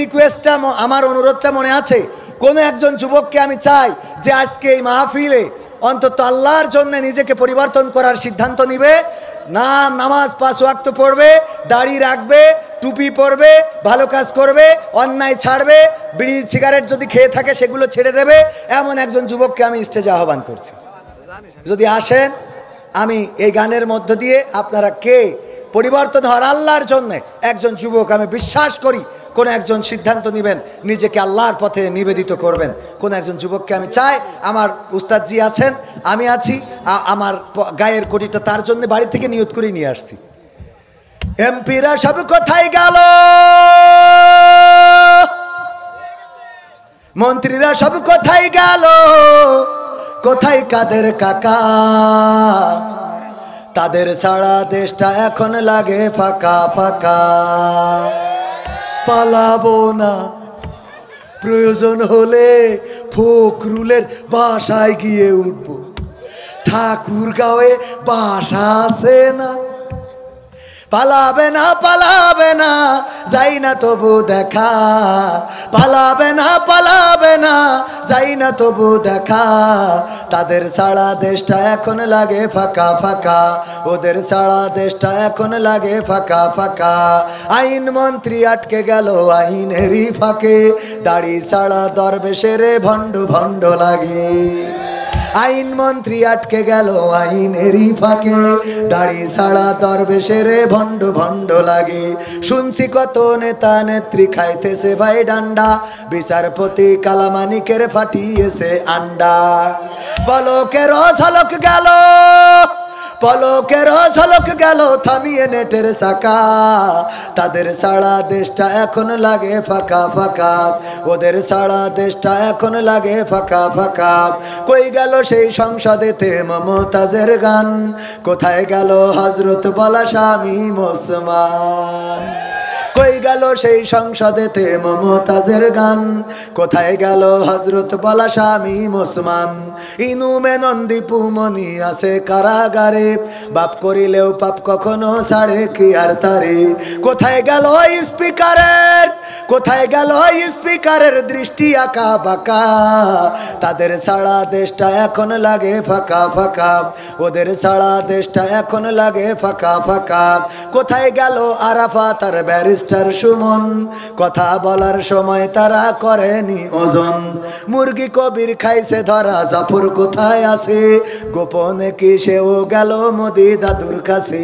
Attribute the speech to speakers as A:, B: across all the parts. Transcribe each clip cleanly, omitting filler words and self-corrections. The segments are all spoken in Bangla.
A: রিকোয়েস্টটা আমার অনুরোধটা মনে আছে? কোনো একজন যুবককে আমি চাই যে আজকে এই মাহফিলে অন্তত আল্লাহর জন্য নিজেকে পরিবর্তন করার সিদ্ধান্ত নিবে, নামাজ 5 ওয়াক্ত পড়বে, দাড়ি রাখবে, টুপি পরবে, ভালো কাজ করবে, অন্যায় ছাড়বে, বিড়ি সিগারেট যদি খেয়ে থাকে সেগুলো ছেড়ে দেবে, এমন একজন যুবককে আমি স্টেজে আহ্বান করছি। যদি আসেন, আমি এই গানের মধ্য দিয়ে আপনারা কে পরিবর্তন হওয়ার আল্লাহর জন্য একজন যুবক, আমি বিশ্বাস করি কোন একজন সিদ্ধান্ত নেবেন, নিজেকে আল্লাহর পথে নিবেদিত করবেন, কোন একজন যুবককে আমি চাই। আমার উস্তাদজি আছেন, আমি আছি, আমার গায়ের কোটিটা তার জন্য বাড়ি থেকে নিয়ত করে নিয়ে আসছি। এমপিরা সব কোথায় গেল, মন্ত্রীরা সব কোথায় গেল, কোথায় কাদের কাকা, তাদের ছাড়া দেশটা এখন লাগে ফাঁকা ফাঁকা। পালাবো না, প্রয়োজন হলে ফখরুলের বাসায় গিয়ে উঠবো, ঠাকুরগাঁওয়ে বাসা আছে না। পালাবে না, পালাবে না, যাই না তবু দেখা, পালাবে না, পালাবে না, যাই না তবু দেখা। তাদের ছাড়া দেশটা এখন লাগে ফাঁকা ফাঁকা, ওদের ছাড়া দেশটা এখন লাগে ফাঁকা ফাঁকা। আইন মন্ত্রী আটকে গেল আইনেরই ফাঁকে, দাড়ি ছাড়া দরবেশের ভণ্ড ভণ্ড লাগে। আইন মন্ত্রী আটকে গেল আইনেরই ফাঁকে, দাড়ি ছাড়া দরবেশের ভণ্ড ভণ্ড লাগে। শুনছি কত নেতা নেত্রী খাইতেছে ভাই ডান্ডা, বিচারপতি কালামানিকের ফাটিয়েছে আন্ডা। পলকের ঝলক গেল, পলকের ঝলক গেল থামিয়ে নেটের চাকা। তাদের ছাড়া দেশটা এখন লাগে ফাঁকা ফাঁকা, ওদের ছাড়া দেশটা এখন লাগে ফাঁকা ফাঁকা। কই গেল সেই সংসদেতে মমতাজের গান, কোথায় গেল হযরত বলা শামীম ওসমান। কই গেল সেই সংসদেতে মমতাজের গান, কোথায় গেল হযরত বলা শামীম ওসমান। ইনুমে নন্দীপু মনি আছে কারাগারে, বাপ করিলেও পাপ কখনো ছাড়ে কি আর তারে। কোথায় গেল স্পিকারের, কোথায় গেল স্পিকারের দৃষ্টি আঁকা বাঁকা। তাদের ছাড়া দেশটা এখন লাগে ফাঁকা ফাঁকা, ওদের ছাড়া দেশটা এখন লাগে ফাঁকা ফাঁকা। কোথায় গেল আরাফাত আর ব্যারিস্টার সুমন, কথা বলার সময় তারা করেনি ওজন। মুরগি কবির খাইছে ধরা, জাফর কোথায় আছে, গোপনে কি সেও গেল মোদি দাদুর কাছে।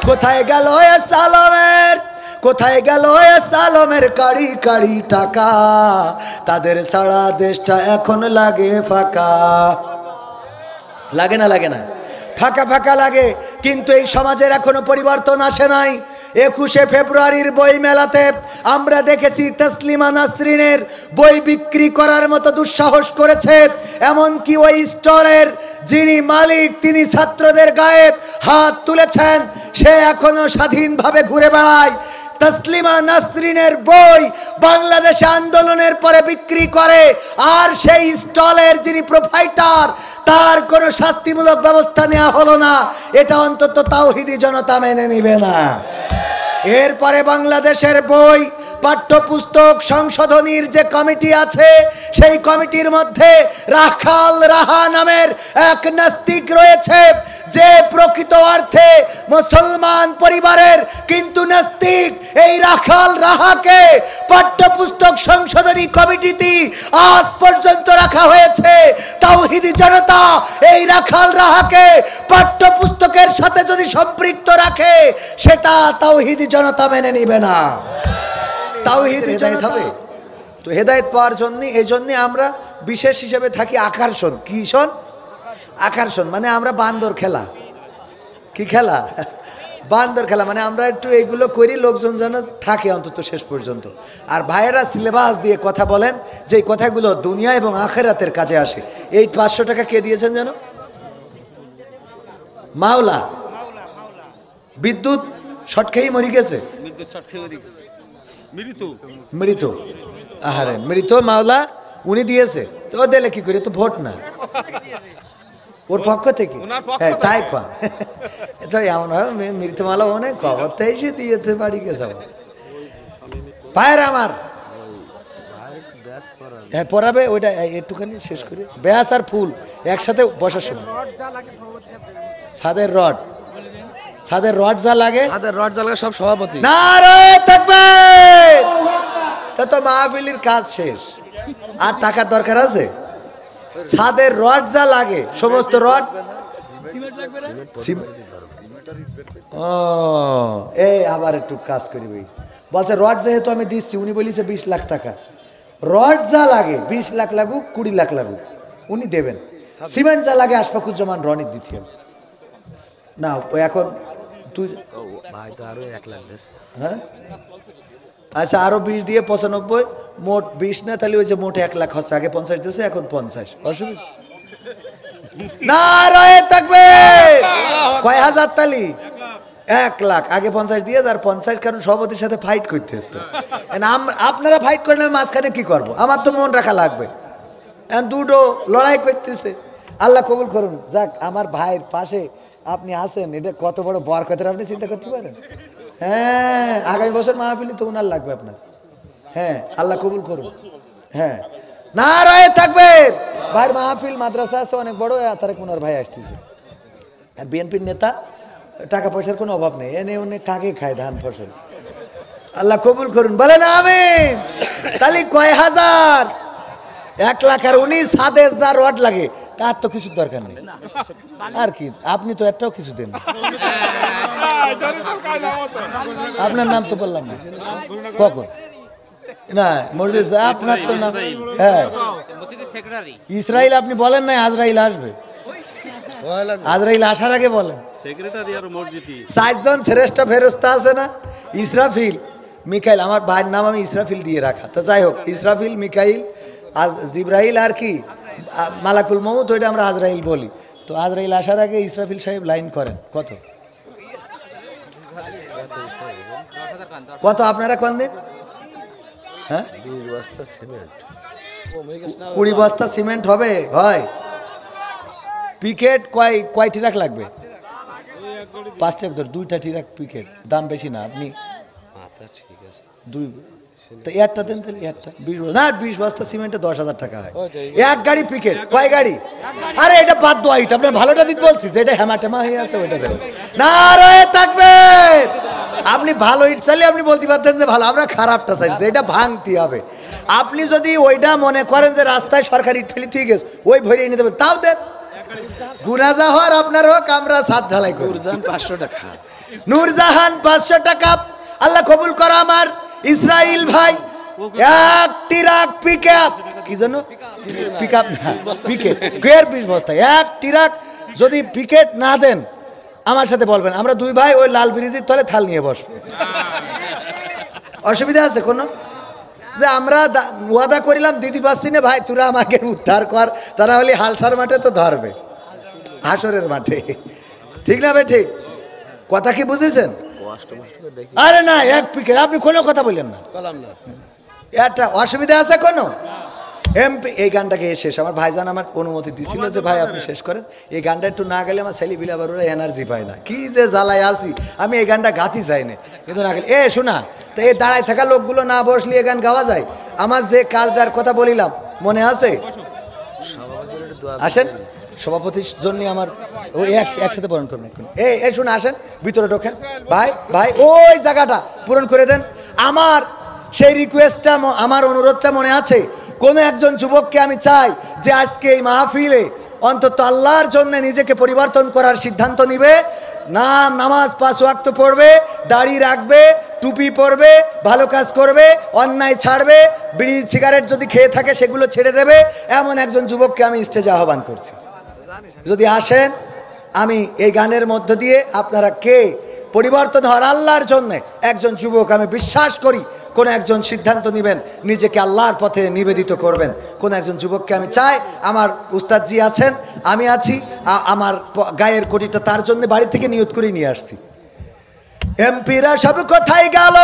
A: কোথায় গেল সালামের, কোথায় গেল সালামের কাড়ি কাড়ি টাকা। তাদের ছাড়া দেশটা এখন লাগে ফাঁকা। লাগে না, লাগে না, ফাঁকা ফাঁকা লাগে। কিন্তু এই সমাজের এখনো পরিবর্তন আসে নাই। 21শে ফেব্রুয়ারির বই মেলাতে আমরা দেখেছি তসলিমা নাসরিনের বই বিক্রি করার মতো দুঃসাহস করেছে। এমনকি ওই স্টলের যিনি মালিক তিনি ছাত্রদের গায়ে হাত তুলেছেন, সে এখনো স্বাধীনভাবে ঘুরে বেড়ায়। তসলিমা নাসরিনের বই বাংলাদেশে আন্দোলনের পরে বিক্রি করে, আর সেই স্টলের যিনি প্রোভাইডার তার কোনো শাস্তিমূলক ব্যবস্থা নেওয়া হলো না। এটা অন্তত তাওহিদি জনতা মেনে নিবে না। এরপরে বাংলাদেশের বই পাঠ্যপুস্তক সংশোধনীর যে কমিটি আছে, সেই কমিটির মধ্যে রাখাল রাহা নামের এক নাস্তিক রয়েছে, যে প্রকৃত অর্থে মুসলমান পরিবারের কিন্তু নাস্তিক। এই রাখাল রাহাকে পাঠ্যপুস্তক সংশোধনী কমিটিতে আজ পর্যন্ত রাখা হয়েছে। তাওহিদি জনতা এই রাখাল রাহাকে পাঠ্যপুস্তকের সাথে যদি সম্পৃক্ত রাখে, সেটা তাওহিদি জনতা মেনে নিবে না। তাওহিদি হেদায়েত হবে তো হেদায়েত পাওয়ার জন্য, এই জন্য আমরা বিশেষ হিসেবে থাকি আকর্ষণ। কি শোন? আকর্ষণ মানে আমরা বান্দর খেলা। কি খেলা? বান্দর খেলা। মানে আমরা একটু এইগুলো করি, লোকজন যেন থাকে অন্তত শেষ পর্যন্ত। আর ভাইয়েরা সিলেবাস দিয়ে কথা বলেন, যে কথাগুলো দুনিয়া এবং আখেরাতের কাজে আসে। এই 500 টাকা কে দিয়েছেন যেন? মাওলা। বিদ্যুৎ শর্ট খেয়েই মরে গেছে, মৃত। আহারে মৃত মাওলা উনি দিয়েছে। তো ও দিলে কি করে? তো ভোট না ওর পক্ষ থেকে। হ্যাঁ তাই কয় তো এমন হয় মৃত মালা অনেক খবর তো এসে দিয়েছে বাড়ি গেছে। ভাইয়ের আমার হ্যাঁ পড়াবে, ওইটা একটুখানি শেষ করে ব্যাস আর ফুল একসাথে বসার সময়। ছাদের রড, ছাদের রড যা লাগে,
B: ছাদের রড যা লাগে সব সভাপতি।
A: নারে থাকবে তো মাহফিলের কাজ শেষ, আর টাকার দরকার আছে? ছাদের রড যা লাগে সমস্ত রড। ও এই আবার একটু কাজ করি ভাই, বলছে রড যেহেতু আমি দিচ্ছি, উনি বলিছে 20 লাখ টাকা, রড যা লাগে 20 লাখ লাগুক 20 লাখ লাগুক উনি দেবেন, সিমেন্ট যা লাগে আশফাকুজ্জামান রনির দিতে হবে না। এখন তুই
B: ভাই তো আরো 1 লাখ দিয়েছে।
A: হ্যাঁ আচ্ছা আরো 20 দিয়ে 95, মোট 20 না, তাহলে ওই যে মোট 1 লাখ হচ্ছে, আগে 50 দিয়েছে এখন 50, অসুবিধা না রয়ে থাকবে। কয় হাজার তালি? 1 লাখ, আগে 50 দিয়ে আর 50, কারণ সভাপতির সাথে ফাইট করতে আসতো। আপনারা ফাইট করলে আমি মাঝখানে কি করব? আমার তো মন রাখা লাগবে, দুটো লড়াই করতেছে। আল্লাহ কবুল করুন। যাক, আমার ভাইয়ের পাশে আপনি আছেন, এটা কত বড় বরকতের, আপনি চিন্তা করতে পারেন? হ্যাঁ, আগামী বছর মাহফিলি তো উনার লাগবে আপনার। হ্যাঁ, আল্লাহ কবুল করুন। হ্যাঁ, না রয়ে থাকবে। ভাইয়ের মাহফিল মাদ্রাসা আছে অনেক বড়, তারেক মনোয়ার ভাই আসতেছে, বিএনপির নেতা, টাকা পয়সার কোনো অভাব নেই, এনে উনি কাকে খায় ধান ফসল। আল্লাহ কবুল করুন, বলেন আমিন। তাহলে কয় হাজার? 1 লাখ, আর উনি ছাদে যা রড লাগে তার তো কিছু দরকার নেই, আর কি আপনি তো একটাও কিছু দেন। আপনার নাম তো বললাম না কখন, না মসজিদ আপনার তো নাম, হ্যাঁ ইসরাইল, আপনি বলেন না আজরাইল আসবে, আজরাইল আসার আগে বলেন।
C: সেক্রেটারি আর মসজিদি
A: 4 জন শ্রেষ্ঠ ফেরেশতা আছে না, ইসরাফিল, মিকাইল, আমার ভাইয়ের নাম আমি ইসরাফিল দিয়ে রাখা, তো যাই হোক, ইসরাফিল, মিকাইল, জিব্রাইল আর কি মালাকুল মউত, ওইটা আমরা আজরাইল বলি। তো আজরাইল আসার আগে ইসরাফিল সাহেব লাইন করেন, কত কত আপনারা কোন দিন? হ্যাঁ
B: 20 বস্তা সিমেন্ট,
A: 20 বস্তা সিমেন্ট হবে, হয় পিকেট কয় ট্রাক লাগবে? 5 ট্রাক ধর, 2টা ট্রাক পিকেট, দাম বেশি না, আপনি
B: আচ্ছা ঠিক আছে
A: 2 তো একটা দেন, তাহলে একটা 20 বস্তা সিমেন্টে 10,000 টাকা হয়। 1 গাড়ি পিকেট, কয় গাড়ি? আরে এটা বাদ দো, এটা আপনার ভালোটা দিতে বলছি, যেটা হেমাটেমা হয়ে আছে ওইটা দেবেন। না রয়ে থাকবে, আপনি ভালো ইট চাইলে আপনি বলতে পারতেন যে ভালো, আমরা খারাপটা চাইছি, এটা ভাঙতে হবে। আপনি যদি ওইটা মনে করেন যে রাস্তায় সরকার ইট ফেলি, ঠিক আছে, ওই ভরে এনে দেবেন, তাও দেন, গুনাজা হওয়ার আপনার হোক, আমরা ছাদ ঢালাই করি।
B: নূরজাহান 500 টাকা,
A: নূরজাহান 500 টাকা, আল্লাহ কবুল করো। আমার ইসরাইল ভাই 1 ট্রাক পিকআপ, কি জানো পিকআপ না পিকেট, গের 20 বস্তা 1 ট্রাক, যদি পিকেট না দেন আমার সাথে বলবেন, আমরা 2 ভাই ওই লাল ব্রিজের তলে থাল নিয়ে বসবো। অসুবিধা আছে কোনো? যে আমরা ওয়াদা করিলাম দিদি পাচ্ছি না ভাই, তোরা আমাকে উদ্ধার কর, তারা হলে হালসার মাঠে তো ধরবে, হাসরের মাঠে, ঠিক না ভাই? ঠিক কথা কি বুঝেছেন? আরে না, 1 পিকেট, আপনি কোনো কথা বললেন না,
B: কলাম না,
A: একটা অসুবিধা আছে কোনো? এমপি, এই গানটাকে শেষ, আমার ভাইজান আমার অনুমতি দিছিল যে ভাই আপনি শেষ করেন, এই গানটা একটু না গেলে আমার ছেলে বিলে আবার ওরা এনার্জি পায় না, কি যে জ্বালায় আসি, আমি এই গানটা গাতি চাই না, কিন্তু না গেলে শোনা তো, এই দাঁড়ায় থাকা লোকগুলো না বসলে এই গান গাওয়া যায়? আমার যে কাজটার কথা বলিলাম মনে আছে? আসেন, সভাপতির জন্য আমার ওই একসাথে পূরণ করুন এখন। এই শুনে আসেন, ভিতরে ঢোকেন ভাই, ভাই ওই জায়গাটা পূরণ করে দেন। আমার সেই রিকোয়েস্টটা, আমার অনুরোধটা মনে আছে? কোনো একজন যুবককে আমি চাই যে আজকে এই মাহফিলে অন্তত আল্লাহর জন্য নিজেকে পরিবর্তন করার সিদ্ধান্ত নিবে, নামাজ 5 ওয়াক্ত পড়বে, দাড়ি রাখবে, টুপি পরবে, ভালো কাজ করবে, অন্যায় ছাড়বে, বিড়ি সিগারেট যদি খেয়ে থাকে সেগুলো ছেড়ে দেবে, এমন একজন যুবককে আমি স্টেজে আহ্বান করছি। যদি আসেন, আমি এই গানের মধ্য দিয়ে আপনারা কে পরিবর্তন হওয়ার আল্লাহর জন্য একজন যুবক, আমি বিশ্বাস করি কোন একজন সিদ্ধান্ত নেবেন, নিজেকে আল্লাহর পথে নিবেদিত করবেন, কোন একজন যুবককে আমি চাই। আমার উস্তাদজি আছেন, আমি আছি, আমার গায়ের কোটিটা তার জন্য বাড়ি থেকে নিয়ত করে নিয়ে আসছি। এমপিরা সব কোথায় গেল,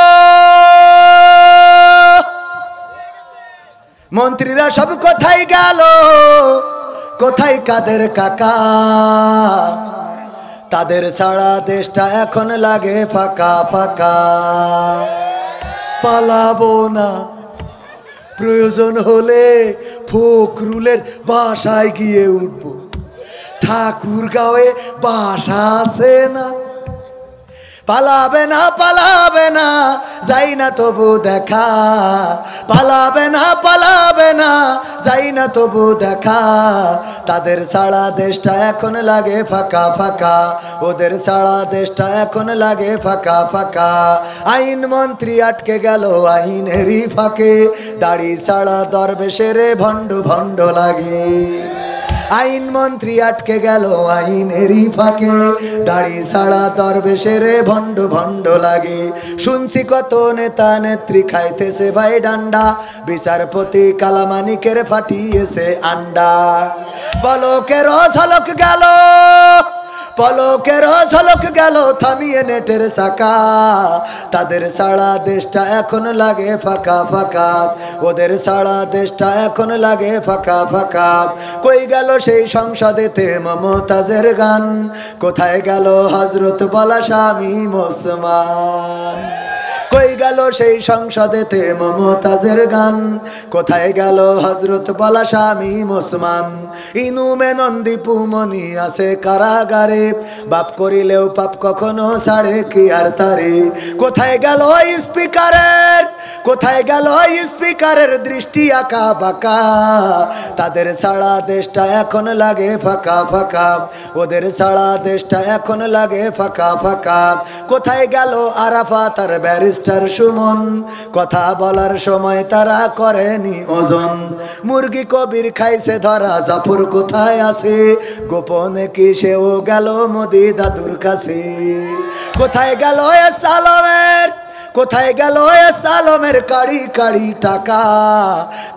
A: মন্ত্রীরা সব কোথায় গেল, কোথায় কাদের কাকা, তাদের ছাড়া দেশটা এখন লাগে ফাঁকা ফাঁকা। পালাবো না, প্রয়োজন হলে ফখরুলের বাসায় গিয়ে উঠবো। ঠাকুরগাঁওয়ে বাসা আছে না। পালাবে না পালাবে না যাই না তবু দেখা, পালাবে না পালাবে না যাই না তবু দেখা। তাদের সারা দেশটা এখন লাগে ফাঁকা ফাঁকা, ওদের সারা দেশটা এখন লাগে ফাঁকা ফাঁকা। আইন মন্ত্রী আটকে গেল আইনেরই ফাঁকে, দাড়ি সারা দরবেশের ভণ্ড ভণ্ড লাগে। আইন মন্ত্রী আটকে গেল আইনেরই ফাঁকে, দাড়ি ছাড়া দরবেশের ভণ্ড ভণ্ড লাগে। শুনছি কত নেতা নেত্রী খাইতেছে ভাই ডান্ডা, বিচারপতি কালামানিকের ফাটিয়েছে আন্ডা। পলকের ঝলক গেল, পলকের ঝলক গেল থামিয়ে নেটের চাকা। তাদের সারা দেশটা এখন লাগে ফাঁকা ফাঁকা, ওদের সারা দেশটা এখন লাগে ফাঁকা ফাঁকা। কই গেল সেই সংসদেতে মমতাজের গান, কোথায় গেল হযরত বলা শামীম ওসমান। কই গেল সেই সংসদেতে মমতাজের গান, কোথায় গেল হযরত বলা শামীম ওসমান। ইনু মেনন্দি পুমনি আছে কারাগারে, বাপ করিলেও পাপ কখনো ছাড়ে কি আর তারে। কোথায় গেল স্পিকারের, কোথায় গেল স্পিকারের দৃষ্টি আঁকা বাঁকা। তাদের সারা দেশটা এখন লাগে ফাঁকা ফাঁকা, ওদের সারা দেশটা এখন লাগে ফাঁকা ফাঁকা। কোথায় গেল আরাফাত আর ব্যারিস্টার সুমন, কথা বলার সময় তারা করেনি ওজন। মুরগি কবির খাইছে ধরা, জাফর কোথায় আছে, গোপনে কি সেও গেল মোদি দাদুর কাছে। কোথায় গেল এস আলমের, কোথায় গেল এস আলমের কাড়ি কাড়ি টাকা।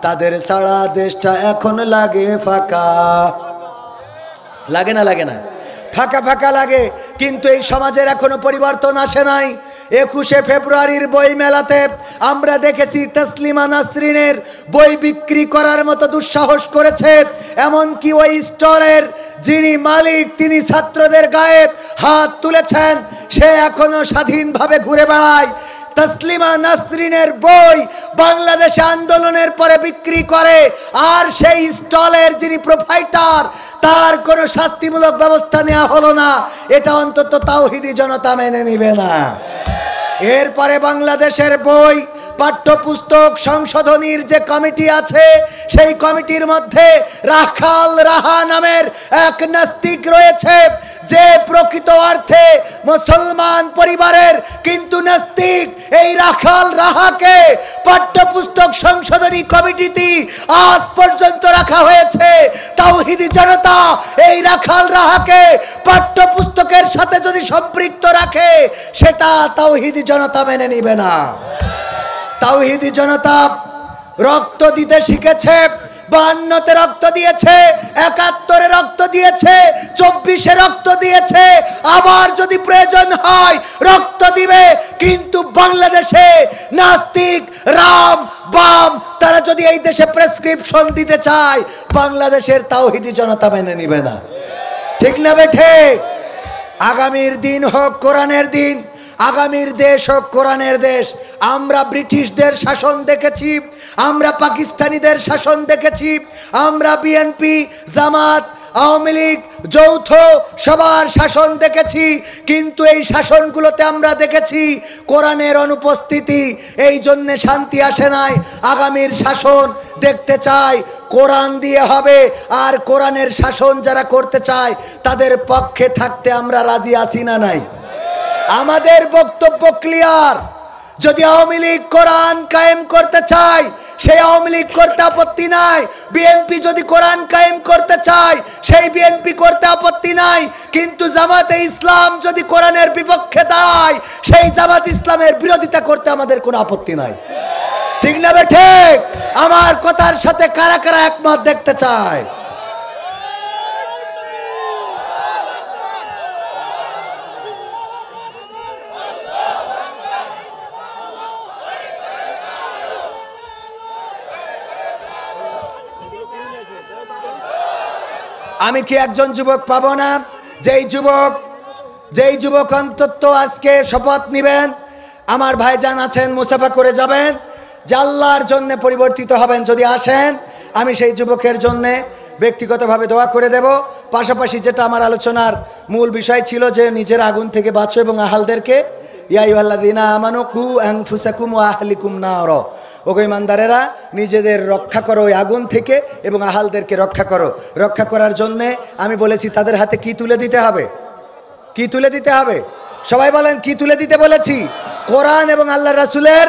A: তাদের সারা দেশটা এখন লাগে ফাঁকা। লাগে না লাগে না, ফাঁকা ফাঁকা লাগে। কিন্তু এই সমাজের এখনো পরিবর্তন আসে নাই। 21শে ফেব্রুয়ারির বই মেলাতে আমরা দেখেছি তসলিমা নাসরিনের বই বিক্রি করার মতো দুঃসাহস করেছে। এমনকি ওই স্টলের যিনি মালিক তিনি ছাত্রদের গায়ে হাত তুলেছেন, সে এখনো স্বাধীনভাবে ঘুরে বেড়ায়। তসলিমা নাসরিনের বই বাংলাদেশে আন্দোলনের পরে বিক্রি করে, আর সেই স্টলের যিনি প্রোপাইটার তার কোনো শাস্তিমূলক ব্যবস্থা নেওয়া হলো না। এটা অন্তত তাওহিদি জনতা মেনে নিবে না। এরপরে বাংলাদেশের বই পাঠ্যপুস্তক সংশোধনীর যে কমিটি আছে, সেই কমিটির মধ্যে রাখাল রাহা নামের এক নাস্তিক রয়েছে, যে প্রকৃত অর্থে মুসলমান পরিবারের কিন্তু নাস্তিক। এই রাখাল রাহাকে পাঠ্যপুস্তক সংশোধনী কমিটিতে আজ পর্যন্ত রাখা হয়েছে। তাওহিদি জনতা এই রাখাল রাহাকে পাঠ্যপুস্তকের সাথে যদি সম্পৃক্ত রাখে, সেটা তাওহিদি জনতা মেনে নিবে না। তাওহিদি জনতা রক্ত দিতে শিখেছে, 52-তে রক্ত দিয়েছে, 71-এ রক্ত দিয়েছে, 24-এ রক্ত দিয়েছে, আবার যদি প্রয়োজন হয় রক্ত দিবে। কিন্তু বাংলাদেশে নাস্তিক রাম বাম তারা যদি এই দেশে প্রেসক্রিপশন দিতে চায়, বাংলাদেশের তাওহিদি জনতা মেনে নিবে না। ঠিক না বেঠে? আগামীর দিন হোক কোরআনের দিন, আগামীর দেশ হোক কোরআনের দেশ। আমরা ব্রিটিশদের শাসন দেখেছি, আমরা পাকিস্তানিদের শাসন দেখেছি, আমরা বিএনপি জামাত আওয়ামী লীগ যৌথ সবার শাসন দেখেছি। কিন্তু এই শাসনগুলোতে আমরা দেখেছি কোরআনের অনুপস্থিতি। এই জন্যে শান্তি আসে নাই। আগামীর শাসন দেখতে চাই কোরআন দিয়ে হবে, আর কোরআনের শাসন যারা করতে চায় তাদের পক্ষে থাকতে আমরা রাজি আছি না নাই? আমাদের বক্তব্য ক্লিয়ার। যদি আওয়ামী লীগ কোরআন কায়েম করতে চায়, সেই আওয়ামী লীগ করতে আপত্তি নাই। বিএনপি যদি কোরআন কায়েম করতে চায়, সেই বিএনপি করতে আপত্তি নাই। কিন্তু জামাতে ইসলাম যদি কোরআনের বিপক্ষে দাঁড়ায়, সেই জামাত ইসলামের বিরোধিতা করতে আমাদের কোনো আপত্তি নাই। ঠিক না ঠিক? আমার কথার সাথে কারা কারা একমত দেখতে চায়? আমি কি একজন যুবক পাবো না? যেই যুবক অন্তত আজকে শপথ নিবেন, আমার ভাইজান আছেন মুসাফা করে যাবেন, যে আল্লাহর জন্য পরিবর্তিত হবেন, যদি আসেন আমি সেই যুবকের জন্যে ব্যক্তিগতভাবে দোয়া করে দেব। পাশাপাশি যেটা আমার আলোচনার মূল বিষয় ছিল যে নিজের আগুন থেকে বাঁচো এবং আহালদেরকে, ইয়া আইয়ুহাল্লাযীনা আমানু কু আনফুসাকুম ওয়া আহলিকুম নার, ওগো ঈমানদারেরা নিজেদের রক্ষা করো ওই আগুন থেকে এবং আহালদেরকে রক্ষা করো। রক্ষা করার জন্যে আমি বলেছি তাদের হাতে কি তুলে দিতে হবে? কি তুলে দিতে হবে? সবাই বলেন কি তুলে দিতে বলেছি? কোরআন এবং আল্লাহ রাসূলের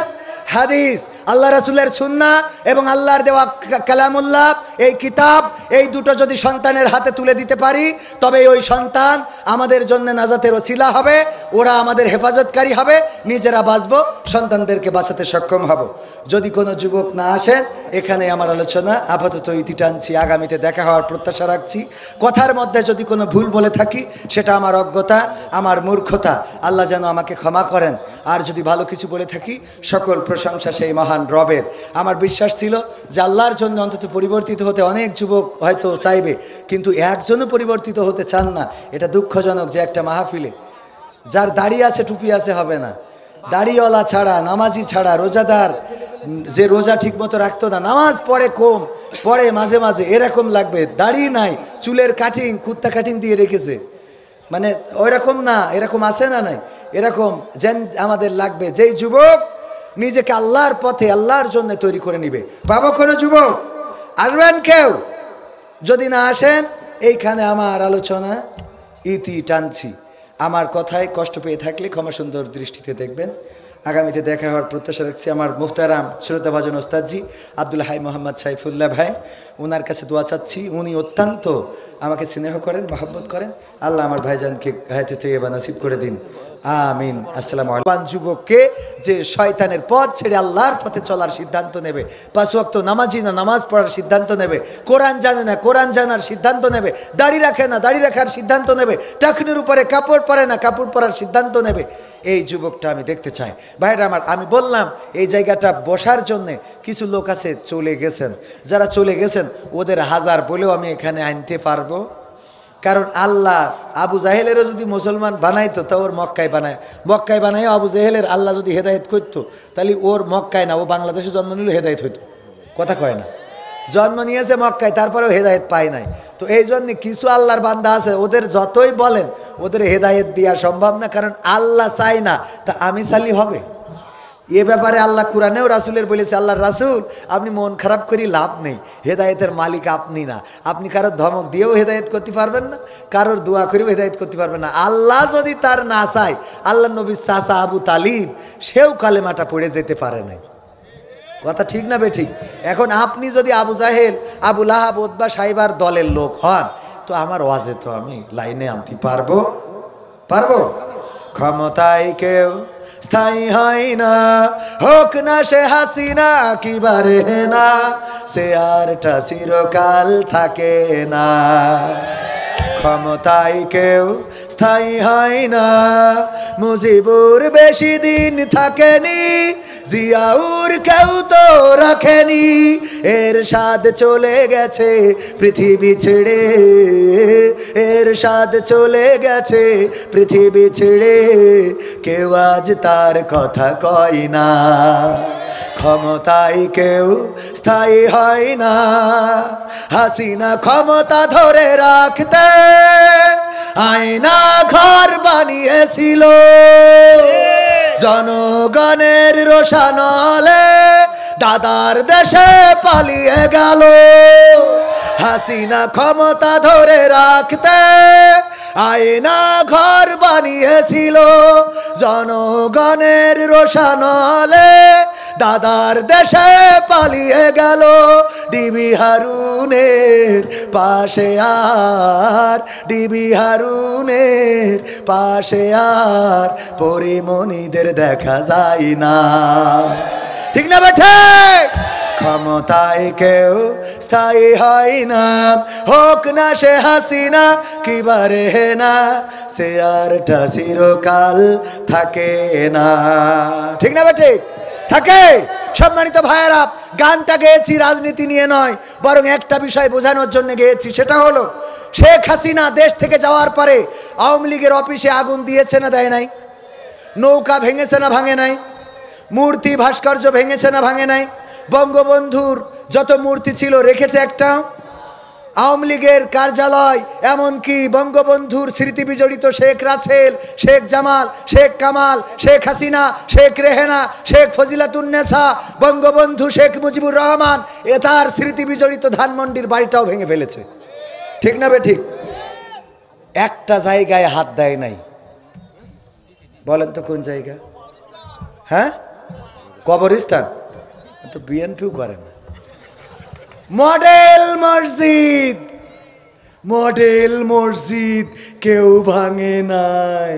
A: হাদিস, আল্লাহ রাসূলের সুন্নাহ এবং আল্লাহর দেওয়া কালামুল্লাহ, এই কিতাব, এই দুটো যদি সন্তানের হাতে তুলে দিতে পারি তবে ওই সন্তান আমাদের জন্য নাজাতের ওসিলা হবে, ওরা আমাদের হেফাজতকারী হবে, নিজেরা বাঁচবো, সন্তানদেরকে বাঁচাতে সক্ষম হব। যদি কোনো যুবক না আসেন, এখানে আমার আলোচনা আপাতত ইতি টানছি, আগামীতে দেখা হওয়ার প্রত্যাশা রাখছি। কথার মধ্যে যদি কোনো ভুল বলে থাকি সেটা আমার অজ্ঞতা, আমার মূর্খতা, আল্লাহ যেন আমাকে ক্ষমা করেন। আর যদি ভালো কিছু বলে থাকি সকল প্রশংসা সেই মহান রবের। আমার বিশ্বাস ছিল যে আল্লাহর জন্য অন্তত পরিবর্তিত হতে অনেক যুবক হয়তো চাইবে, কিন্তু একজনও পরিবর্তিত হতে চান না। এটা দুঃখজনক যে একটা মাহফিলে যার দাড়ি আছে টুপি আছে হবে না, দাড়িওয়ালা ছাড়া, নামাজি ছাড়া, রোজাদার যে রোজা ঠিক মতো রাখতো না, নামাজ পড়ে কম পড়ে মাঝে মাঝে, এরকম লাগবে। দাড়ি নাই, চুলের কাটিং কুত্তা কাটিং দিয়ে রেখেছে, মানে ওই রকম না, এরকম আছে না নাই, এরকম যেন আমাদের লাগবে। যেই যুবক নিজেকে আল্লাহর পথে আল্লাহর জন্য তৈরি করে নিবে। পাবো কোনো যুবক? আসবেন কেউ? যদি না আসেন এইখানে আমার আলোচনা ইতি টানছি। আমার কথায় কষ্ট পেয়ে থাকলে ক্ষমা সুন্দর দৃষ্টিতে দেখবেন। আগামীতে দেখা হওয়ার প্রত্যাশা রাখছি। আমার মুহতারাম শ্রদ্ধাভাজন ওস্তাদজি আব্দুল হাই মোহাম্মদ সাইফুল্লাহ ভাই, ওনার কাছে দোয়া চাচ্ছি। উনি অত্যন্ত আমাকে স্নেহ করেন, মহব্বত করেন। আল্লাহ আমার ভাইজানকে হায়াতে তৈয়বা নসিব করে দিন, আমিন। আসসালামু আলাইকুম। যুবককে যে শয়তানের পথ ছেড়ে আল্লাহর পথে চলার সিদ্ধান্ত নেবে, 5 ওয়াক্ত নামাজি না নামাজ পড়ার সিদ্ধান্ত নেবে, কোরআন জানে না কোরআন জানার সিদ্ধান্ত নেবে, দাড়ি রাখে না দাড়ি রাখার সিদ্ধান্ত নেবে, টাকনির উপরে কাপড় পরে না কাপড় পরার সিদ্ধান্ত নেবে, এই যুবকটা আমি দেখতে চাই। ভাইরা আমার, আমি বললাম এই জায়গাটা বসার জন্যে কিছু লোক আছে চলে গেছেন। যারা চলে গেছেন ওদের হাজার বলেও আমি এখানে আনতে পারবো, কারণ আল্লাহ আবু জাহেলেরও যদি মুসলমান বানাইতো তা ওর মক্কায় বানায় আবু জাহেলের আল্লাহ যদি হেদায়েত করতো তাহলে ওর মক্কায় না, ও বাংলাদেশে জন্ম নিলেও হেদায়েত হইতো। কথা কয় না? জন্ম নিয়েছে মক্কায়, তারপরেও হেদায়েত পায় নাই। তো এই জন্য কিছু আল্লাহর বান্দা আছে, ওদের যতই বলেন ওদের হেদায়েত দেওয়া সম্ভব না, কারণ আল্লাহ চাই না, তা আমি চালি হবে? এ ব্যাপারে আল্লাহ কুরআনেও রাসূলের বলেছে, আল্লাহর রাসূল আপনি মন খারাপ করি লাভ নেই, হেদায়েতের মালিক আপনি না। আপনি কারোর ধমক দিয়েও হেদায়েত করতে পারবেন না, কারোর দোয়া করেও হেদায়েত করতে পারবেন না। আল্লাহ যদি তার না চায়, আল্লাহ নবীর চাচা আবু তালিব সেও কালেমাটা পড়ে যেতে পারে নাই। কথা ঠিক না বেঠিক? এখন আপনি যদি আবু জাহেল, আবু লাহাব, উতবা, সাইবার দলের লোক হন, তো আমার ওয়াজে তো আমি লাইনে আনতে পারবো? ক্ষমতায় কেউ স্থায়ী হয় না, হোক না সে হাসিনা কিবারে না, সে আরটা চিরকাল থাকে না। ক্ষমতায় কেউ স্থায়ী হয় না, মুজিবুর বেশি দিন থাকেনি, জিয়াউর কেউ তো রাখেনি, এরশাদ চলে গেছে পৃথিবী ছেড়ে, এরশাদ চলে গেছে পৃথিবী ছেড়ে, কেউ আজ তার কথা কয় না। ক্ষমতায় কেউ স্থায়ী হয় না, হাসিনা ক্ষমতা ধরে রাখতে আয়না ঘর বানিয়েছিল, জনগণের রোশানলে দাদার দেশে পালিয়ে গেল। হাসিনা ক্ষমতা ধরে রাখতে আয়না ঘর বানিয়েছিল, জনগণের রোশানলে দাদার দেশে পালিয়ে গেল। ডিবি হারুনের পাশে আর, ডিবি হারুনের পাশে আর পরিমণিদের দেখা যায় না। ঠিক না বেঠে? ক্ষমতায় কেউ স্থায়ী হয় না, হোক না সে হাসিনা কিবারে না, সে আরটা চিরকাল থাকে না। ঠিক না বেঠে? থাকে। সম্মানিত ভাইয়েরা, গানটা গেয়েছি রাজনীতি নিয়ে নয়, বরং একটা বিষয় বোঝানোর জন্য গেয়েছি। সেটা হলো শেখ হাসিনা দেশ থেকে যাওয়ার পরে আওয়ামী লীগের অফিসে আগুন দিয়েছে না দেয় নাই? নৌকা ভেঙেছে না ভাঙে নাই? মূর্তি ভাস্কর্য ভেঙেছে না ভাঙে নাই? বঙ্গবন্ধুর যত মূর্তি ছিল রেখেছে একটা? আওয়ামী লীগের কার্যালয়, এমনকি বঙ্গবন্ধুর স্মৃতি বিজড়িত শেখ রাসেল, শেখ জামাল, শেখ কামাল, শেখ হাসিনা, শেখ রেহেনা, শেখ ফজিলাতুন্নেসা, বঙ্গবন্ধু শেখ মুজিবুর রহমান, তার স্মৃতি বিজড়িত ধানমন্ডির বাড়িটাও ভেঙে ফেলেছে। ঠিক না বে ঠিক? একটা জায়গায় হাত দেয় নাই। বলেন তো কোন জায়গা? হ্যাঁ, কবরস্থান তো বিএনপিও করে না। মডেল মসজিদ, মডেল মসজিদ কেউ ভাঙে নাই।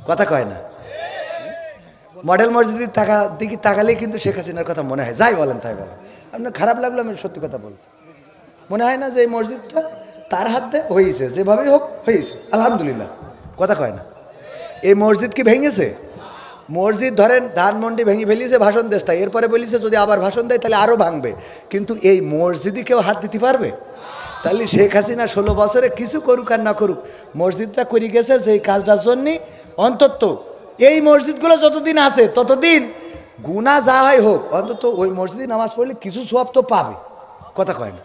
A: কথা কয় না। মডেল মসজিদের দিকে তাকালে কিন্তু শেখ হাসিনার কথা মনে হয়। যাই বলেন তাই বলেন, আপনার খারাপ লাগলো, আমি সত্যি কথা বলছি। মনে হয় না যে এই মসজিদটা তার হাতে হয়েছে, যেভাবেই হোক হয়েছে, আলহামদুলিল্লাহ। কথা কয় না। এই মসজিদ কি ভেঙেছে? মসজিদ ধরেন ধানমন্ডি ভেঙে ফেলিয়েছে, ভাষণ দেশ তাই, এরপরে বলিছে যদি আবার ভাষণ দেয় তাহলে আরও ভাঙবে। কিন্তু এই মসজিদে কেউ হাত দিতে পারবে? তাহলে শেখ হাসিনা 16 বছরে কিছু করুক আর না করুক, মসজিদটা করে গেছে সেই কাজটার জন্যে। অন্তত এই মসজিদগুলো যতদিন আছে ততদিন গুনাহ যা হয় হোক, অন্তত ওই মসজিদে নামাজ পড়লে কিছু সওয়াব তো পাবে। কথা কয় না।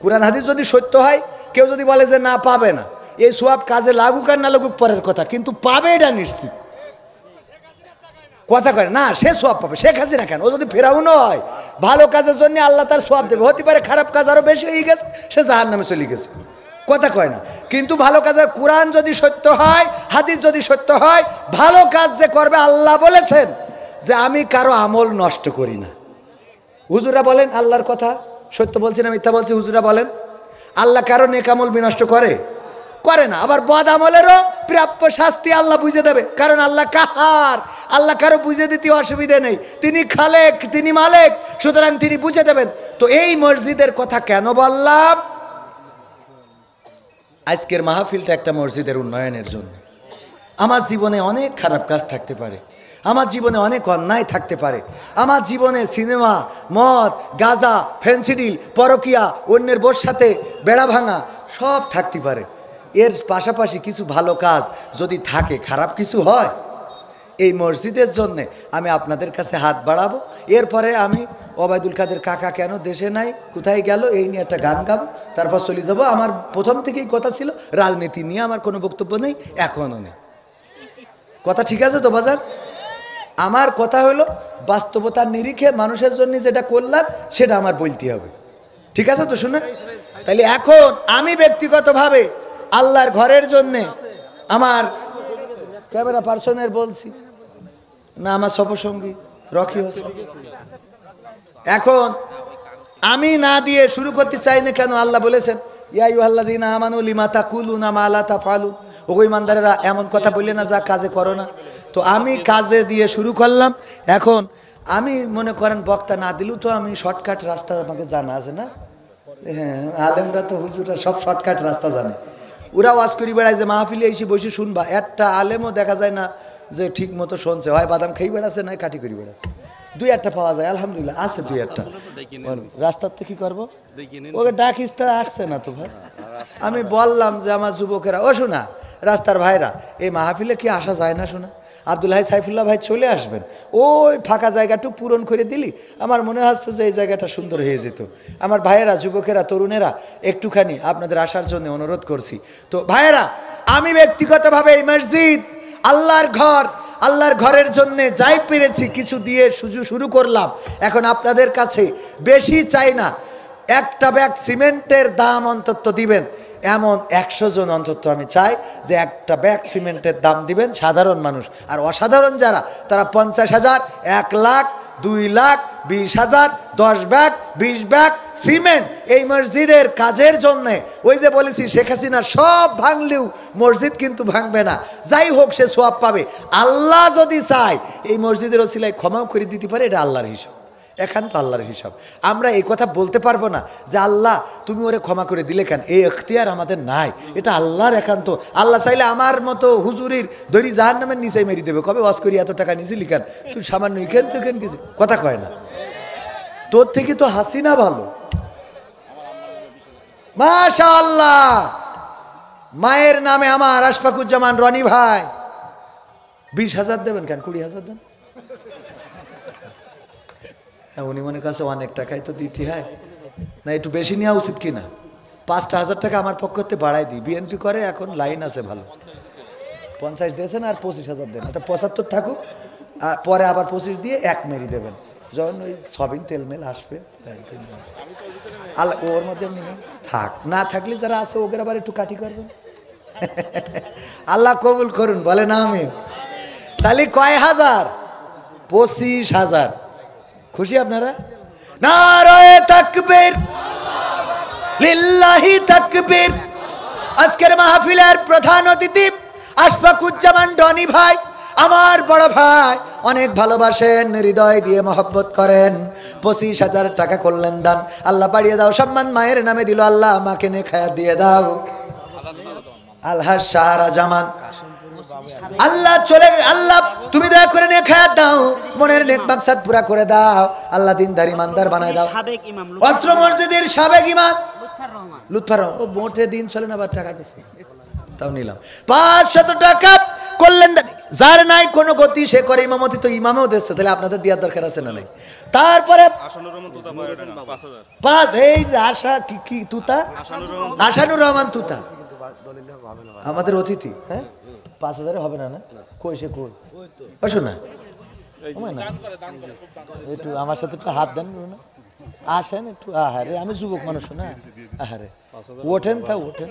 A: কুরআন হাদিস যদি সত্য হয়, কেউ যদি বলে যে না পাবে না, এই সওয়াব কাজে লাগুক আর না লাগুক পরের কথা, কিন্তু পাবে এটা নিশ্চিত। কথা কয় না, সে সওয়াব পাবে। শেখ হাসিনা কেন, ও যদি ফেরাউনও হয়, ভালো কাজের জন্য আল্লাহ তার সওয়াব দেবে। হতে পারে খারাপ কাজ আরো বেশি হয়ে গেছে, সে জাহান্নামে চলে গেছে। কথা কয় না। কিন্তু ভালো কাজের কোরআন যদি সত্য হয়, হাদিস যদি সত্য হয়, ভালো কাজ যে করবে, আল্লাহ বলেছেন যে আমি কারো আমল নষ্ট করি না। হুজুরা বলেন আল্লাহর কথা সত্য বলছি না মিথ্যা বলছি? হুজুরা বলেন আল্লাহ কারো নেক আমল বিনষ্ট করে? করে না। আবার বদ আমলেরও প্রাপ্য শাস্তি আল্লাহ বুঝে দেবে, কারণ আল্লাহ কাহার। আল্লাহ কারো বুঝে দিতে অসুবিধে নেই, তিনি খালেক, তিনি মালেক, সুতরাং তিনি বুঝে দেবেন। তো এই মসজিদের কথা কেন বললাম? আজকের মাহফিলটা একটা মসজিদের উন্নয়নের জন্য। আমার জীবনে অনেক খারাপ কাজ থাকতে পারে, আমার জীবনে অনেক অন্যায় থাকতে পারে, আমার জীবনে সিনেমা, মদ, গাঁজা, ফেন্সিডিল, পরকিয়া, অন্যের বোর সাথে বেড়া ভাঙা সব থাকতে পারে। এর পাশাপাশি কিছু ভালো কাজ যদি থাকে, খারাপ কিছু হয়, এই মসজিদের জন্যে আমি আপনাদের কাছে হাত বাড়াবো। এরপরে আমি ওবায়দুল কাদের কাকা কেন দেশে নাই, কোথায় গেল, এই নিয়ে একটা গান গাবো, তারপর চলে যাবো। আমার প্রথম থেকেই কথা ছিল রাজনীতি নিয়ে আমার কোনো বক্তব্য নেই, এখনও নেই। কথা ঠিক আছে তো বাজার? আমার কথা হলো বাস্তবতার নিরিখে মানুষের জন্য যেটা করলাম সেটা আমার বলতে হবে। ঠিক আছে তো? শুনে তাহলে এখন আমি ব্যক্তিগতভাবে আল্লাহর ঘরের জন্যে আমার ক্যামেরা পার্সনের বলছি না, আমার সফরসঙ্গী রকি হোসেন, এখন আমি না দিয়ে শুরু করতে চাই না। কেন? আল্লাহ বলেছেন ইয়া আইয়ুহাল্লাযীনা আমানু লিমা তাকুলুনা মা লা তাফআলুন, ও ঈমানদারেরা এমন কথা বললে না যা কাজে করো না। তো আমি কাজে দিয়ে শুরু করলাম। এখন আমি মনে করেন বক্তা না দিলেও তো আমি শর্টকাট রাস্তা, আমাকে জানা আছে না? হ্যাঁ, আলেমরা তো হুজুররা সব শর্টকাট রাস্তা জানে। ওরা ওয়াজ করি বেড়ায় যে মাহফিলে এসে বসে শুনবা, একটা আলেমও দেখা যায় না যে ঠিক মতো শুনছে, হয় বাদাম খেয়ে বেড়াচ্ছে নয় কাঠি করি বেড়াচ্ছে। দুই একটা পাওয়া যায়, আলহামদুলিল্লাহ আছে দুই একটা। রাস্তার থেকে কি করবো, ওকে ডাকিস তা আসছে না তো ভাই। আমি বললাম যে আমার যুবকেরা, ও শোনা রাস্তার ভাইরা, এই মাহফিলে কি আসা যায় না? শোনা আব্দুল হাই সাইফুল্লাহ ভাই চলে আসবেন, ওই ফাঁকা জায়গাটুকু পূরণ করে দিলি আমার মনে হচ্ছে যে এই জায়গাটা সুন্দর হয়ে যেত। আমার ভাইয়েরা, যুবকেরা, তরুণেরা একটুখানি আপনাদের আসার জন্য অনুরোধ করছি। তো ভাইয়েরা, আমি ব্যক্তিগতভাবে এই মসজিদ, আল্লাহর ঘর, আল্লাহর ঘরের জন্যে যাই পেরেছি কিছু দিয়ে শুরু করলাম। এখন আপনাদের কাছে বেশি চাই না, একটা ব্যাগ সিমেন্টের দাম অন্তত দিবেন এমন 100 জন অন্তত আমি চাই যে একটা ব্যাগ সিমেন্টের দাম দিবেন সাধারণ মানুষ। আর অসাধারণ যারা, তারা 50,000, 1 lakh, 2 lakh, 20,000, 10 bag, 20 bag cement এই মসজিদের কাজের জন্যে। ওই যে বলেছি শেখ হাসিনা সব ভাঙলেও মসজিদ কিন্তু ভাঙবে না, যাই হোক সে সওয়াব পাবে। আল্লাহ যদি চায় এই মসজিদের ওসিলায় ক্ষমাও করে দিতে পারে, এটা আল্লাহর হিসাব, একান্ত আল্লাহর হিসাব। আমরা এই কথা বলতে পারবো না যে আল্লাহ তুমি ওরে ক্ষমা করে দিলে কেন, এই এখতিয়ার আমাদের নাই, এটা আল্লাহর একান্ত। আল্লাহ চাইলে আমার মতো হুজুরির দড়ি জাহান্নামের নিচে মেরে দেবে, কবে ওয়াজ করি এত টাকা নিয়েছিলি কেন, তুই সামান্য ইখেন তো কেন কিছু কথা কয় না। তোর থেকে তো হাসিনা ভালো, মাশাআল্লাহ। মায়ের নামে আমার আশফাকুজ্জামান রনি ভাই 20,000 দেবেন কেন, 20,000 দেন। উনি মনে কাছে অনেক টাকাই তো দিতে হয় না, একটু বেশি নেওয়া উচিত কিনা? 5,000 টাকা আমার পক্ষ থেকে বাড়াই দিই, বিএনপি করে এখন লাইন আছে ভালো। 50 দিয়েছেন আর 25,000 দেন, এটা 75 থাকুক, পরে আবার 25 দিয়ে 1 মেরি দেবেন, যখন ওই সবিন তেলমেল আসবে আল্লাহ ওর মধ্যে থাক, না থাকলে যারা আছে ওদের আবার একটু কাটি করবেন। আল্লাহ কবুল করুন, বলেন আমিন। তাহলে কয় হাজার? 25,000। খুশি আপনারা? নারায়ে তাকবীর, লিল্লাহি তাকবীর। আজকের মাহফিলের প্রধান অতিথি আশফাকুজ্জামান ডনি ভাই, আমার বড় ভাই, অনেক ভালোবাসেন, হৃদয় দিয়ে মহব্বত করেন। 25,000 টাকা করলেন দান, আল্লাহ বাড়িয়ে দাও। সম্মান মায়ের নামে দিল, আল্লাহ মাকে নে খায়া দিয়ে দাও। আলহাজ শাহরা জামান, আল্লাহ চলে, আল্লাহ তুমি দয়া করে নে খায়া দাও, মনের নেক মাকসাদ পুরা করে দাও, আল্লাহ দিনদার ইমানদার বানায় দাও। অত্র মসজিদের সাবেক ইমাম লুৎফর রহমান, ও মোটে দিন চলে না, আবার টাকা দিচ্ছে, তাও নিলাম 500 টাকা করলেন। যার নাই কোনো গতি সে করে ইমামতি, তো ইমামেও দিচ্ছে, তাহলে আপনাদের দেওয়ার দরকার আছে না নাই? তারপরে আশানুর রহমান তুতা আমাদের অতিথি, হ্যাঁ 5,000 হবে না, না কই সে কই বসো না, একটু আমার সাথে একটু হাত দেন না, আসেন একটু। আহারে আমি যুবক মানুষ না, আহারে ওঠেন, তা ওঠেন,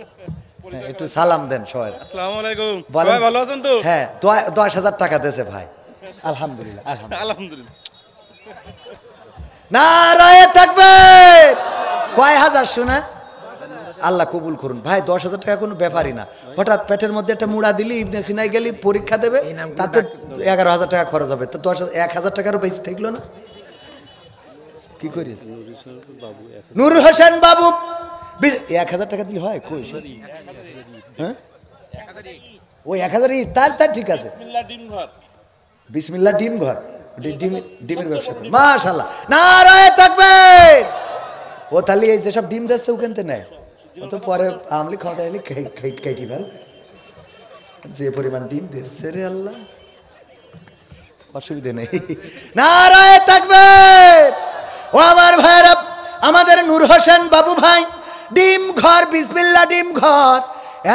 A: একটু সালাম দেন সবাই।
C: আসসালামু আলাইকুম, ভাই ভালো আছেন তো?
A: হ্যাঁ 10,000 টাকা দিয়েছে ভাই, আলহামদুলিল্লাহ
C: আলহামদুলিল্লাহ।
A: নারায়ে তাকবীর। কয় হাজার শোনা, আল্লাহ কবুল করুন ভাই। 10,000 টাকা কোনো ব্যাপারই না, হঠাৎ পেটের মধ্যে একটা মুড়া দিলি, ইবনে সিনাই গেলি, পরীক্ষা দেবে, তাতে 11,000 টাকা খরচ হবে, তো 1,000 টাকারও বেশি থাকলো না। কি করিস নূর হোসেন বাবু, 1,000 টাকা দিয়ে হয় কই? হ্যাঁ ওই 1,000 তার ঠিক আছে। বিসমিল্লাহ ডিম ঘর, ডিমের ব্যবসা করে, মাশাআল্লাহ, নারায়ে তাকবীর। ও তাহলে এই যেসব ডিম দিচ্ছে ওখানতে নেয়, অত পরে আমলি খাওয়া দাইলে খাইটি ফেল, যে পরিমাণ ডিম দিচ্ছে রে আল্লাহ, অসুবিধা নেই। নারায়ে তাকবীর। ও আমার ভাইরা, আমাদের নূর হোসেন বাবু ভাই, ডিম ঘর, বিসমিল্লাহ ডিম ঘর,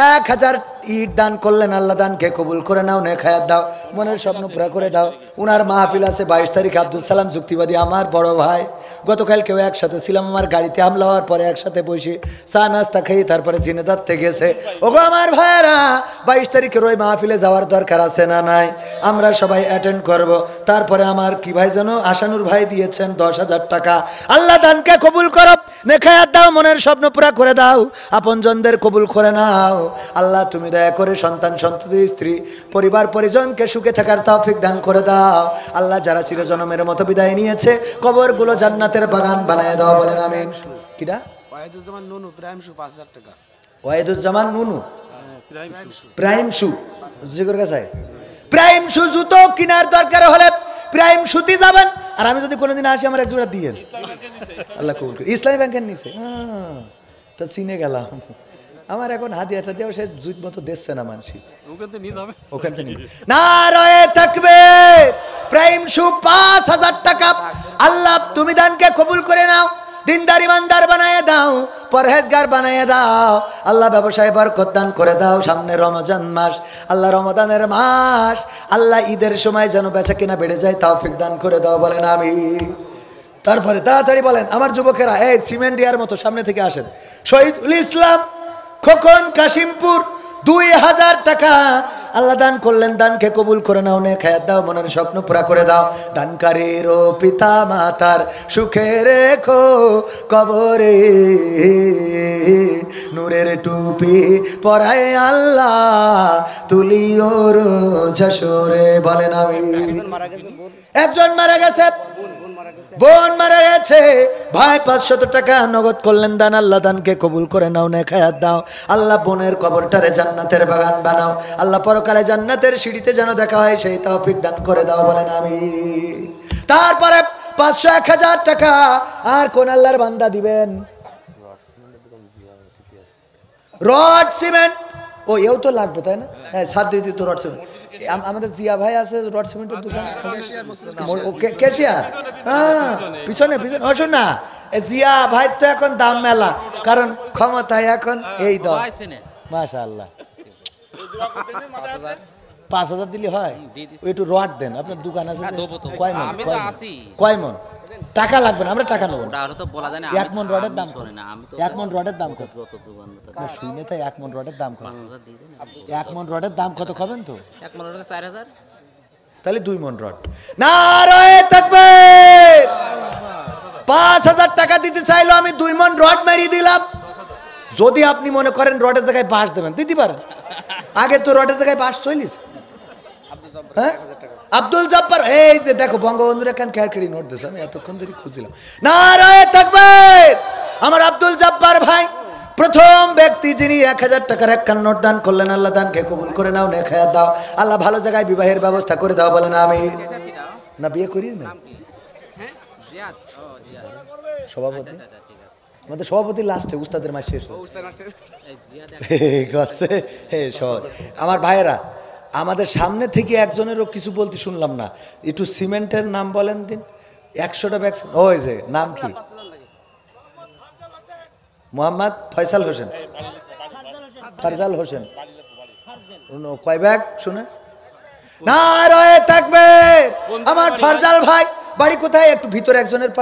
A: 1,000 ইট দান করলেন, আল্লাহ দানকে কবুল করে নাও, নে খায়াত দাও, মনের স্বপ্ন পুরা করে দাও। উনার মাহফিল আছে 22 তারিখ, আব্দুল সালাম যুক্তিবাদী, আমার বড় ভাই, গতকাল কেউ একসাথে ছিলাম, আমার গাড়িতে হামলা হওয়ার পরে একসাথে বসে চা নাস্তা খেয়ে তারপরে জিনেদারতে গেছে। ওগো আমার ভাইয়েরা, 22 তারিখের ওই মাহফিলে যাওয়ার দরকার আছে না নাই? আমরা সবাই অ্যাটেন্ড করব। তারপরে আমার কি ভাই যেন আশানুর ভাই দিয়েছেন 10,000 টাকা, আল্লাহ দানকে কবুল করো, নে খায়াত দাও, মনের স্বপ্ন পুরা করে দাও, আপনজনদের কবুল করে নাও। আল্লাহ তুমি দয়া করে সন্তান সন্ততি স্ত্রী পরিবার পরিজনকে সুখে থাকার তৌফিক দান করে দাও। আল্লাহ যারা চিরজনমের মতো বিদায় নিয়েছে, কবরগুলো জান্নাতের বাগান বানায় দাও, বলেন আমিন। কিডা?
B: ওয়াহিদুজ্জামান নুনু, প্রাইম শু 5,000 টাকা।
A: ওয়াহিদুজ্জামান নুনু, প্রাইম শু, জিগর কাছে প্রাইম শু জুতো কেনার দরকার হলে প্রাইম সুতি যাবেন, আর আমি যদি কোনোদিন আসি আমার এক জোড়া দিয়েন, আল্লাহ কবুল করে। ইসলামী ব্যাংকের নিচে, তো চিনে গেলাম। আমার এখন হাদিয়াটা দিয়েও সে জুত মতো দিচ্ছে না মানসি, ওখান থেকে নারায়ে তাকবীর। প্রাইম শু 5,000 টাকা, আল্লাহ তুমি দানকে কবুল করে নাও, দিনদার ইমানদার বানায় দাও, পরহেজগার বানায় দাও, আল্লাহ ব্যবসায় বরকত দান করে দাও। সামনে রমজান মাস, আল্লাহ রমাদানের মাস, আল্লাহ ঈদের সময় যেন বেচা কিনা বেড়ে যায়, তৌফিক দান করে দাও, বলেন আমিন। তারপরে তাড়াতাড়ি বলেন আমার যুবকেরা, এই সিমেন্ট দেওয়ার মতো সামনে থেকে আসেন। শহীদুল ইসলাম খোকন কাশিমপুর, 2,000 টাকা আল্লাহ দান করলেন, দানকে কবুল করে নাও, নে খায়াত দাও, মনের স্বপ্ন পুরা করে দাও। দানকারীর ও পিতা মাতার সুখে রেখো কবরে, নূরের টুপি পরায় আল্লাহ তুলিও রোজ হাসরে, বলেন আমিন। একজন মারা গেছে, বোন মারা গেছে, ভাই 500 টাকা নগদ করলেন দান, আল্লাহ দানকে কবুল করে নাও, নে খায়াত দাও। আল্লাহ বোনের কবরটারে জান্নাতের বাগান বানাও, আল্লাহ পরকালে জান্নাতের সিঁড়িতে যেন দেখা হয় সেই তৌফিক দান করে দাও, বলেন আমিন। তারপরে 500 1,000 টাকা আর কোন আল্লাহর বান্দা দিবেন? রড সিমেন্ট, ও এও তো লাগবে তাই না? হ্যাঁ, সাত দিতে তো রড সিমেন্ট, আমাদের জিয়া ভাই আছে রড সিমেন্টের দোকান ক্যাশিয়ার, হ্যাঁ পিছনে পিছনে শোন না, জিয়া ভাই তো এখন দাম মেলা, কারণ ক্ষমতায় এখন এই দল। মাশাআল্লাহ 5,000 দিলে হয়, একটু রড দেন, আপনার দোকান আছে কয় মন? কয় মন টাকা লাগবে না, আমরা টাকা নেবো। 1 মন রডের দাম কত? 1 মন রডের দাম কত? শুনে তাই 1 মন রডের দাম কত? 1 মন রডের দাম কত খাবেন তো?
D: 1 মন রডে 4,000,
A: তাহলে 2 মন রড। নারায়ে তাকবীর! 5,000 টাকা দিতে চাইলো, আমি 2 মন রড মেরিয়ে দিলাম। যদি আপনি মনে করেন রডের জায়গায় বাঁশ দেবেন, দিতে পারেন। আগে তো রডের জায়গায় বাঁশ চলিস। হ্যাঁ আব্দুল জব্বার, এই যে দেখো বঙ্গবন্ধুর এখান ক্যারকেরি নোট দিয়েছে, আমি এতক্ষণ ধরে খুঁজছিলাম। নারায়ে তাকবীর! আমার আব্দুল জব্বার ভাই প্রথম ব্যক্তি যিনি 1,000 টাকার একখান নোট দান করলেন। আল্লাহ দানকে কবুল করে নাও, নেখায়াত দাও, আল্লাহ ভালো জায়গায় বিবাহের ব্যবস্থা করে দাও, বলেন আমিন। না বিয়ে করি না সভাপতি, আমাদের সভাপতি লাস্টে, উস্তাদের মাস শেষ আমার ভাইয়েরা, আমাদের সামনে থেকে একজনেরও কিছু বলতে শুনলাম না। একটু সিমেন্টের নাম বলেন দিন, 100টা ব্যাগ। ওই যে নাম কি? মোহাম্মদ ফয়সাল হোসেন, ফারজাল হোসেন, কয় ব্যাগ শুনে? নারায়ে তাকবীর! আমার ফারজাল ভাই বাড়ি কোথায়? একটু ভিতরে একজনের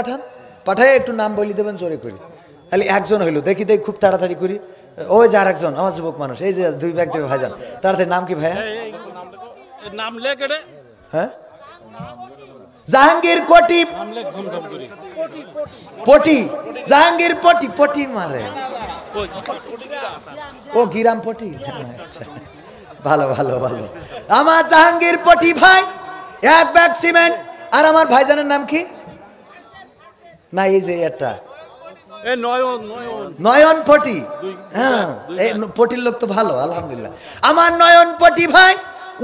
A: পাঠায় একটু নাম বলি দেবেন জোরে করি, খালি একজন হইলো, দেখি দেখি খুব তাড়াতাড়ি করি। ওই যে আর একজন আমার যুবক মানুষ, এই যে 2 ব্যাগ দেবে ভাইজান, তাড়াতাড়ি। নাম কি ভাইয়া?
C: নাম লেখ রে।
A: হ্যাঁ জাহাঙ্গীর কোটি পটি, জাহাঙ্গীর পটি, পটি মারে ও গিরাম পটি। আচ্ছা ভালো ভালো ভালো। আমার জাহাঙ্গীর পটি ভাই 1 ব্যাগ সিমেন্ট। আর আমার ভাইজানের নাম কি? না এই যে একটা নয়ন পটি, হ্যাঁ পটির লোক তো ভালো আলহামদুলিল্লাহ। আমার নয়ন পটি ভাই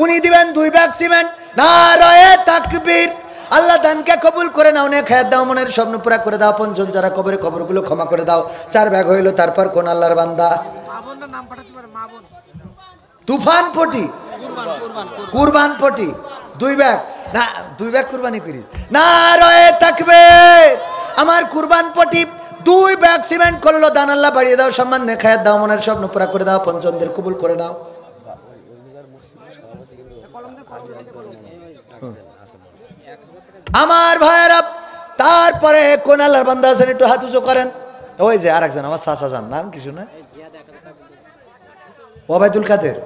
A: উনি দিবেন 2 ব্যাগ সিমেন্ট। নারায়ে তাকবীর! আল্লাহ দানকে কবুল করে নাও, নেখায়াত দাও, মনের স্বপ্ন পুরা করে দাও, পঞ্জন যারা কবরে কবরগুলো ক্ষমা করে দাও। 4 ব্যাগ হইলো। তারপর কোন আল্লাহর বান্দা? তুফান পটি, কুরবান পটি 2 ব্যাগ। না 2 ব্যাগ কুরবানি করি। নারায়ে তাকবীর! আমার কুরবান পটি 2 ব্যাগ সিমেন্ট করলো। দান আল্লাহ বাড়িয়ে দাও, সম্মান নেখায়াত দাও, মনের স্বপ্ন পুরা করে দাও, পঞ্চনদের কবুল করে নাও। আমার ভাইয়েরা, তারপরে কোন আল্লাহর বান্দা আছেন একটু হাত উঁচু করেন? ওই যে আরেকজন আমার চাচা যান, নাম কি শুনে? ওবায়দুল কাদের।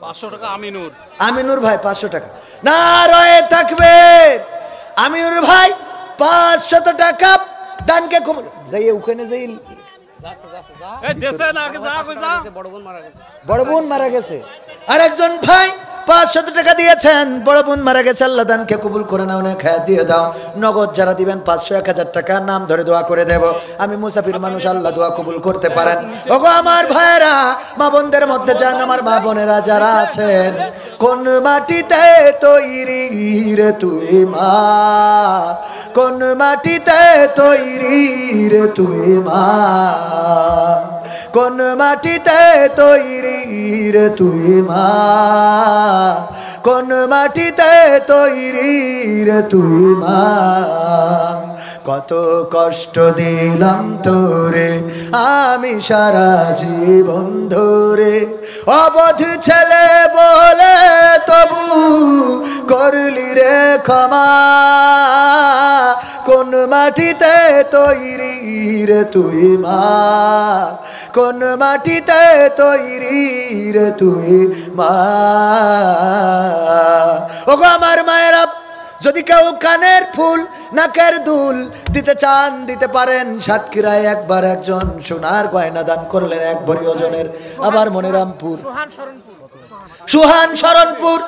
C: 500 টাকা আমিনুর।
A: আমিনুর ভাই 500 টাকা। নারায়ে তাকবীর! আমিনুর ভাই 500 টাকা দানকে কবুল। যাই ওখানে যাই,
C: এই দেশে না আগে যা কই যা।
A: বড় বোন মারা গেছে। আরেকজন ভাই 500 টাকা দিয়েছেন, বড় বোন মারা গেছে। আল্লাহ দানকে কবুল করে নাও, নেখায়াত দিয়ে দাও। নগদ যারা দিবেন 500 1000 টাকা নাম ধরে দোয়া করে দেব। আমি মুসাফির মানুষ, আল্লাহ দোয়া কবুল করতে পারেন। ওগো আমার ভাইরা, মা বোনদের মধ্যে যান, আমার মা বোনেরা যারা আছেন, কোন মাটিতে তৈরি রে তুই মা, কোন মাটিতে তৈরি রে তুই মা, কোন মাটিতে তৈরি রে তুই মা, কোন মাটিতে তৈরি রে তুই মা। কত কষ্ট দিলাম তোরে আমি সারা জীবন ধরে, অবধ ছেলে বলে তবু করলি রে ক্ষমা, কোন মাটিতে তৈরি রে তুই মা, কোন মাটিতে তৈরি রে তুই মা। ওগো আমার মায়েরা, যদি কেউ কানের ফুল নাকের দুল দিতে চান দিতে পারেন। সাতক্ষীরায় একবার একজন সোনার গয়না দান করলেন 1 ভরি ওজনের। আবার মনিরামপুর, সুহান শরণপুর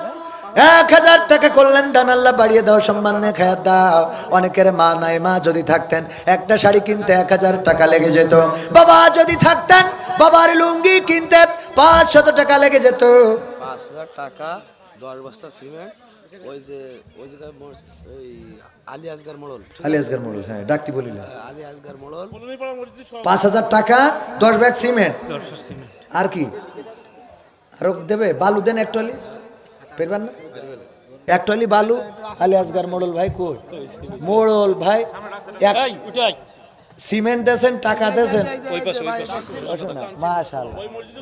A: 1000 টাকা করলেন দান। আল্লাহ বাড়িয়ে দাও, সম্মান নেখায়াত দাও। অনেকের মা নাই, মা যদি থাকতেন একটা শাড়ি কিনতে 1000 টাকা লেগে যেত। বাবা যদি থাকতেন বাবার লুঙ্গি কিনতে 500 টাকা লেগে যেত।
B: 5000 টাকা 10 বস্তা সিমেন্ট। ওই জায়গায় ওই আলী আসগার মোড়ল,
A: আলী আসগার মোড়ল, হ্যাঁ ডাকতি বলিলাম।
B: আলী আসগার মোড়ল
A: 5000 টাকা 10 ব্যাগ সিমেন্ট। আর কি আরো দেবে বালু দেন এক টলি পেরবেন না এক টলি বালু আলী আসগার মোড়ল ভাই কই মোড়ল ভাই সিমেন্ট দেন টাকা দেন মাশাআল্লাহ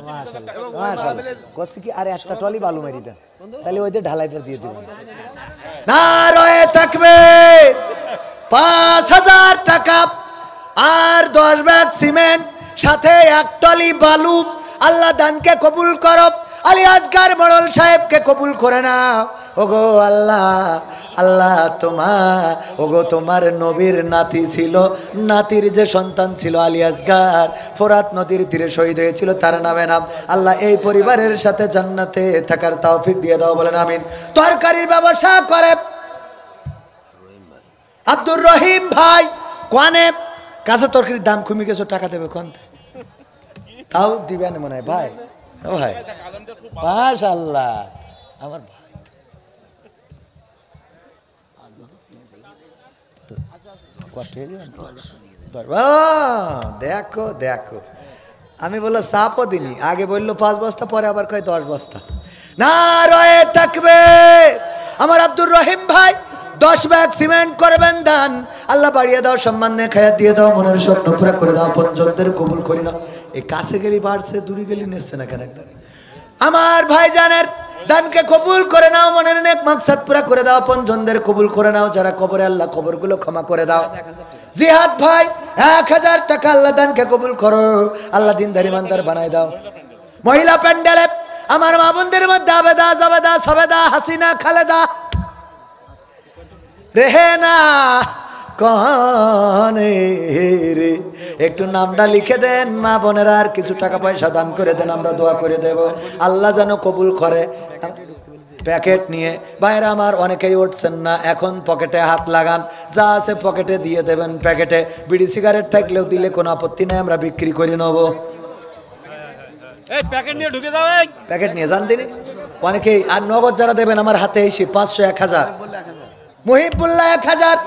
A: মাশাআল্লাহ মাশাআল্লাহ কসি কি আর একটা টলি বালু মেরি দেন তাহলে ওই যে ঢালাইটা দিয়ে দিবেন নারায়ে তাকবীর 5000 টাকা আর 10 ব্যাগ সিমেন্ট সাথে এক টলি বালু আল্লাহ দানকে কবুল করো আলী আসগার মোড়ল সাহেবকে কবুল করে নাও ওগো আল্লাহ আল্লাহ তোমার নবীর নাতি ছিল নাতির যে সন্তান ছিল আলী আসগার ফোরাত নদীর তীরে শহীদ হয়েছিল তার নামে নাম আল্লাহ এই পরিবারের সাথে জান্নাতে থাকার তৌফিক দিয়ে দাও বলেন আমিন তরকারির ব্যবসা করে আব্দুর রহিম ভাই কোয়ানে কাঁচা তরকারির দাম কমে গেছে টাকা দেবে কোন তাও দিবেন মনে হয় ভাই ভাই মাশাআল্লাহ আমার ভাই কষ্ট হয়ে যাবে দেখো দেখো আমি বললো সাপও দিনি আগে বললো 5 বস্তা পরে আবার কয় 10 বস্তা নারায়ে তাকবীর আমার আব্দুর রহিম ভাই 10 ব্যাগ সিমেন্ট করবেন দান আল্লাহ বাড়িয়ে দাও সম্মান নিয়ে খায়া দিয়ে দাও মনের স্বপ্ন পুরা করে দাও পঞ্চমদের কবুল করি নাও এই কাছে গেলি বাড়ছে দূরে গেলি নিচ্ছে না কেন একদম আমার ভাইজানের দানকে কবুল করে নাও মনের নেক মাকসাদ পুরা করে দাও পঞ্চমদের কবুল করে নাও যারা কবরে আল্লাহ কবরগুলো ক্ষমা করে দাও জিহাদ ভাই 1000 টাকা আল্লাহ দানকে কবুল করো আল্লাহ দিনদার ইমানদার বানাই দাও মহিলা প্যান্ডেলে আমার মা বোনদের মধ্যে আবেদা জাবেদা সবেদা হাসিনা খালেদা রেহেনা কনে রে একটু নামটা লিখে দেন মা বোনেরা আর কিছু টাকা পয়সা দান করে দেন আমরা দোয়া করে দেব আল্লাহ যেন কবুল করে প্যাকেট নিয়ে বাইরে আমার অনেকেই উঠছেন না এখন পকেটে হাত লাগান যা আছে পকেটে দিয়ে দেবেন প্যাকেটে বিড়ি সিগারেট থাকলেও দিলে কোনো আপত্তি নাই আমরা বিক্রি করে নেবো
C: এই প্যাকেট নিয়ে ঢুকে যাও এই
A: প্যাকেট নিয়ে যান তিনি অনেকেই আর নগদ যারা দেবেন আমার হাতে এসে 500 1000 মুহিবুল্লাহ 1000